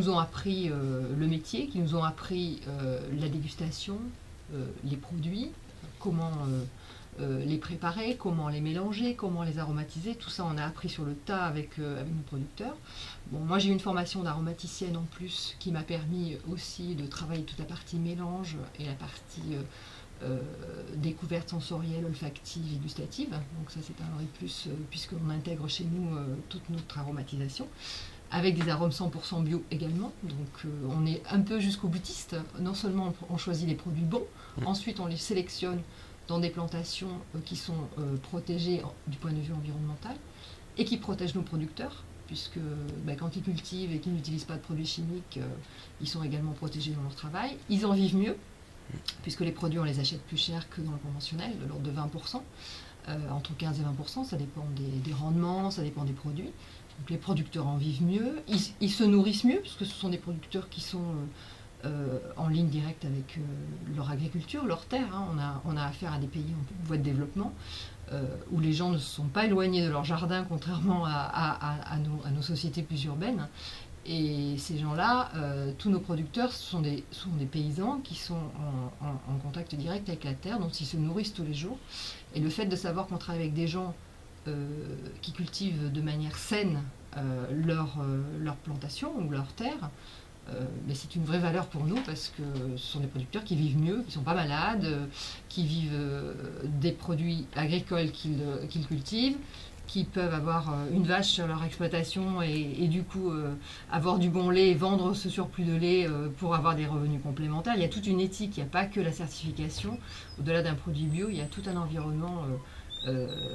nous ont appris le métier, qui nous ont appris la dégustation, les produits, comment les préparer, comment les mélanger, comment les aromatiser. Tout ça, on a appris sur le tas avec nos producteurs. Bon, moi, j'ai une formation d'aromaticienne en plus qui m'a permis aussi de travailler toute la partie mélange et la partie découverte sensorielle, olfactive et gustative. Donc ça, c'est un vrai plus puisqu'on intègre chez nous toute notre aromatisation, avec des arômes 100% bio également. Donc on est un peu jusqu'au boutiste. Non seulement on choisit les produits bons, ensuite on les sélectionne dans des plantations qui sont protégées du point de vue environnemental et qui protègent nos producteurs, puisque quand ils cultivent et qu'ils n'utilisent pas de produits chimiques, ils sont également protégés dans leur travail. Ils en vivent mieux, puisque les produits on les achète plus cher que dans le conventionnel, de l'ordre de 20%, entre 15 et 20%, ça dépend des rendements, ça dépend des produits. Donc les producteurs en vivent mieux, ils se nourrissent mieux, puisque ce sont des producteurs qui sont en ligne directe avec leur agriculture, leur terre. Hein. On a affaire à des pays en voie de développement, où les gens ne se sont pas éloignés de leur jardin, contrairement à nos sociétés plus urbaines. Et ces gens-là, tous nos producteurs, sont des paysans qui sont en contact direct avec la terre, donc ils se nourrissent tous les jours. Et le fait de savoir qu'on travaille avec des gens qui cultivent de manière saine leur plantation ou leur terre, mais c'est une vraie valeur pour nous, parce que ce sont des producteurs qui vivent mieux, qui ne sont pas malades, qui vivent des produits agricoles qu'ils cultivent, qui peuvent avoir une vache sur leur exploitation et du coup avoir du bon lait et vendre ce surplus de lait pour avoir des revenus complémentaires. Il y a toute une éthique, il n'y a pas que la certification. Au-delà d'un produit bio, il y a tout un environnement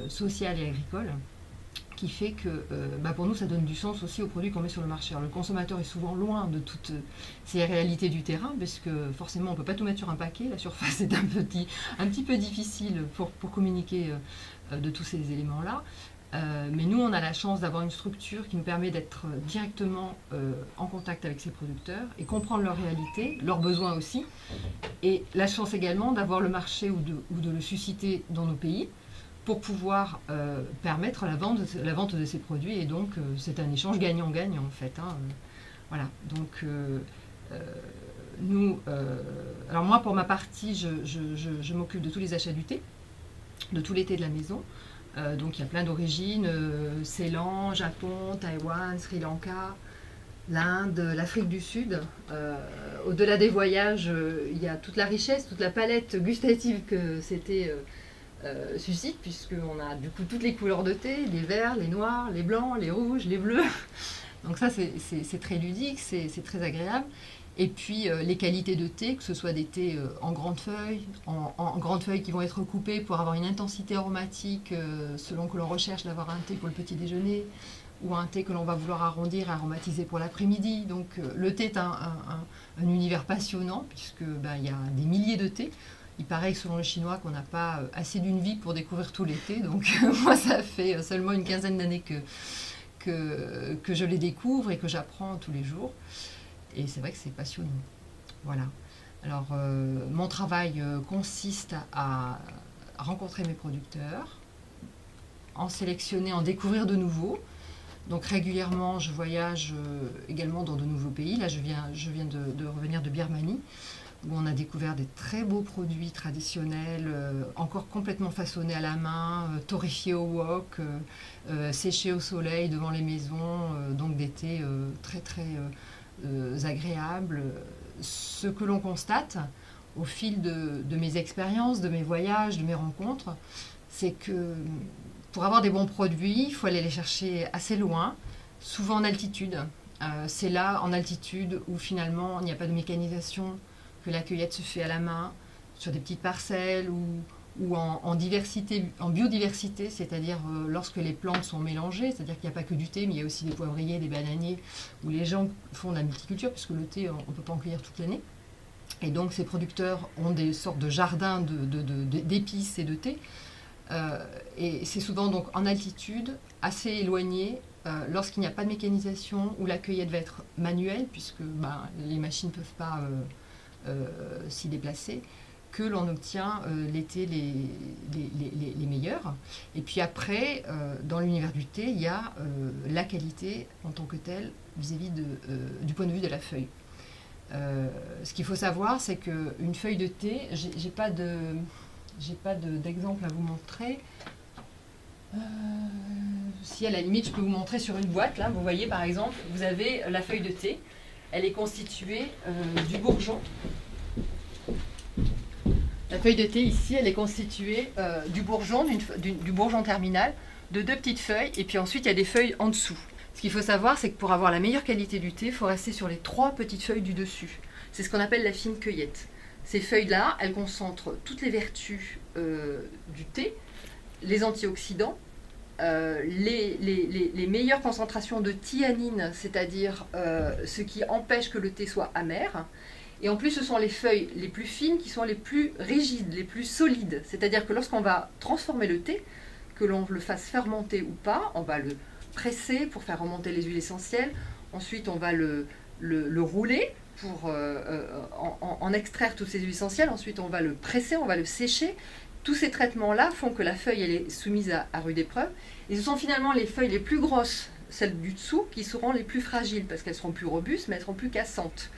social et agricole qui fait que pour nous, ça donne du sens aussi aux produits qu'on met sur le marché. Alors, le consommateur est souvent loin de toutes ces réalités du terrain, parce que forcément, on ne peut pas tout mettre sur un paquet. La surface est un petit peu difficile pour communiquer de tous ces éléments-là. Mais nous, on a la chance d'avoir une structure qui nous permet d'être directement en contact avec ces producteurs et comprendre leur réalité, leurs besoins aussi. Et la chance également d'avoir le marché ou de le susciter dans nos pays, pour pouvoir permettre la vente de ces produits. Et donc, c'est un échange gagnant-gagnant, en fait. Hein. Voilà. Donc, nous... alors moi, pour ma partie, je m'occupe de tous les achats du thé, de tout les thés de la maison. Donc, il y a plein d'origines. Ceylan, Japon, Taïwan, Sri Lanka, l'Inde, l'Afrique du Sud. Au-delà des voyages, il y a toute la richesse, toute la palette gustative que c'était... suscite, puisqu'on a du coup toutes les couleurs de thé, les verts, les noirs, les blancs, les rouges, les bleus. Donc ça, c'est très ludique, c'est très agréable. Et puis les qualités de thé, que ce soit des thés en grandes feuilles, en grandes feuilles qui vont être coupées pour avoir une intensité aromatique selon que l'on recherche d'avoir un thé pour le petit déjeuner, ou un thé que l'on va vouloir arrondir et aromatiser pour l'après-midi. Donc le thé est un univers passionnant, puisque il y a des milliers de thés. Il paraît que selon les Chinois qu'on n'a pas assez d'une vie pour découvrir tout l'été. Donc moi, ça fait seulement une quinzaine d'années que je les découvre et que j'apprends tous les jours. Et c'est vrai que c'est passionnant. Voilà. Alors, mon travail consiste à rencontrer mes producteurs, en sélectionner, en découvrir de nouveaux. Donc régulièrement, je voyage également dans de nouveaux pays. Là, je viens de revenir de Birmanie, où on a découvert des très beaux produits traditionnels, encore complètement façonnés à la main, torréfiés au wok, séchés au soleil devant les maisons, donc des thés très très agréables. Ce que l'on constate au fil de mes expériences, de mes voyages, de mes rencontres, c'est que pour avoir des bons produits, il faut aller les chercher assez loin, souvent en altitude. C'est là, en altitude, où finalement il n'y a pas de mécanisation, que la cueillette se fait à la main, sur des petites parcelles ou en biodiversité, c'est-à-dire lorsque les plantes sont mélangées, c'est-à-dire qu'il n'y a pas que du thé, mais il y a aussi des poivriers, des bananiers, où les gens font de la multiculture, puisque le thé, on ne peut pas en cueillir toute l'année. Et donc ces producteurs ont des sortes de jardins d'épices et de thé. Et c'est souvent donc en altitude, assez éloigné, lorsqu'il n'y a pas de mécanisation, où la cueillette va être manuelle, puisque les machines ne peuvent pas s'y déplacer. que l'on obtient les thés les meilleurs. Et puis après, dans l'univers du thé, il y a la qualité en tant que telle vis-à-vis du point de vue de la feuille. Ce qu'il faut savoir, c'est qu'une feuille de thé, j'ai pas d'exemple à vous montrer. Si à la limite, je peux vous montrer sur une boîte. Là, vous voyez par exemple, vous avez la feuille de thé. Elle est constituée du bourgeon. La feuille de thé ici, elle est constituée du bourgeon terminal, de 2 petites feuilles, et puis ensuite il y a des feuilles en dessous. Ce qu'il faut savoir, c'est que pour avoir la meilleure qualité du thé, il faut rester sur les 3 petites feuilles du dessus. C'est ce qu'on appelle la fine cueillette. Ces feuilles-là, elles concentrent toutes les vertus du thé, les antioxydants, les meilleures concentrations de thianine, c'est-à-dire ce qui empêche que le thé soit amer. Et en plus, ce sont les feuilles les plus fines qui sont les plus rigides, les plus solides. C'est-à-dire que lorsqu'on va transformer le thé, que l'on le fasse fermenter ou pas, on va le presser pour faire remonter les huiles essentielles. Ensuite, on va le rouler pour en extraire toutes ces huiles essentielles. Ensuite, on va le presser, on va le sécher. Tous ces traitements-là font que la feuille elle est soumise à rude épreuve. Et ce sont finalement les feuilles les plus grosses, celles du dessous, qui seront les plus fragiles, parce qu'elles seront plus robustes, mais elles seront plus cassantes.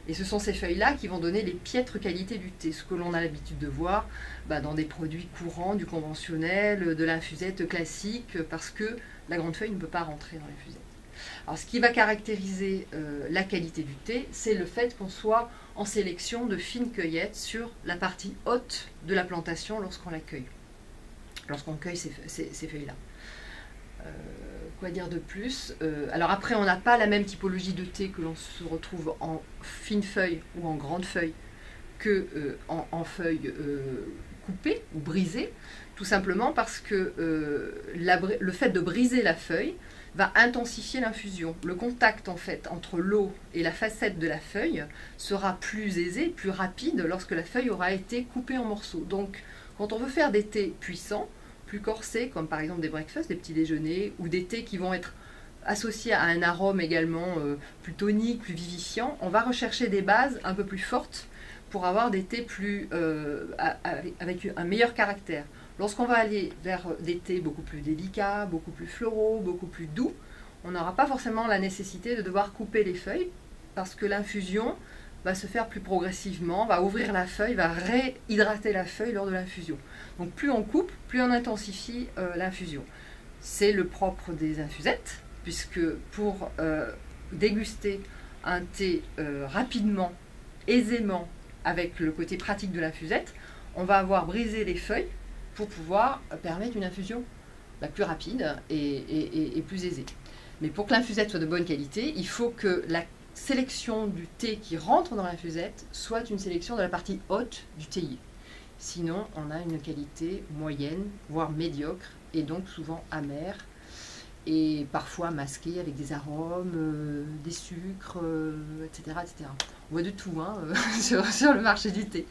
Et ce sont ces feuilles-là qui vont donner les piètres qualités du thé, ce que l'on a l'habitude de voir dans des produits courants, du conventionnel, de l'infusette classique, parce que la grande feuille ne peut pas rentrer dans l'infusette. Alors ce qui va caractériser la qualité du thé, c'est le fait qu'on soit en sélection de fines cueillettes sur la partie haute de la plantation lorsqu'on la cueille, lorsqu'on cueille ces feuilles-là. Quoi dire de plus? Alors après, on n'a pas la même typologie de thé que l'on se retrouve en fine feuille ou en grande feuille que en feuilles coupées ou brisées, tout simplement parce que le fait de briser la feuille va intensifier l'infusion. Le contact en fait entre l'eau et la facette de la feuille sera plus aisé, plus rapide lorsque la feuille aura été coupée en morceaux. Donc quand on veut faire des thés puissants, plus corsés, comme par exemple des breakfasts, des petits déjeuners, ou des thés qui vont être associés à un arôme également plus tonique, plus vivifiant, on va rechercher des bases un peu plus fortes pour avoir des thés avec un meilleur caractère. Lorsqu'on va aller vers des thés beaucoup plus délicats, beaucoup plus floraux, beaucoup plus doux, on n'aura pas forcément la nécessité de devoir couper les feuilles, parce que l'infusion va se faire plus progressivement, va ouvrir la feuille, va réhydrater la feuille lors de l'infusion. Donc plus on coupe, plus on intensifie l'infusion. C'est le propre des infusettes, puisque pour déguster un thé rapidement, aisément, avec le côté pratique de l'infusette, on va avoir brisé les feuilles pour pouvoir permettre une infusion plus rapide et plus aisée. Mais pour que l'infusette soit de bonne qualité, il faut que la sélection du thé qui rentre dans l'infusette soit une sélection de la partie haute du théier. Sinon, on a une qualité moyenne, voire médiocre, et donc souvent amère, et parfois masquée avec des arômes, des sucres, etc., etc. On voit de tout sur le marché du thé.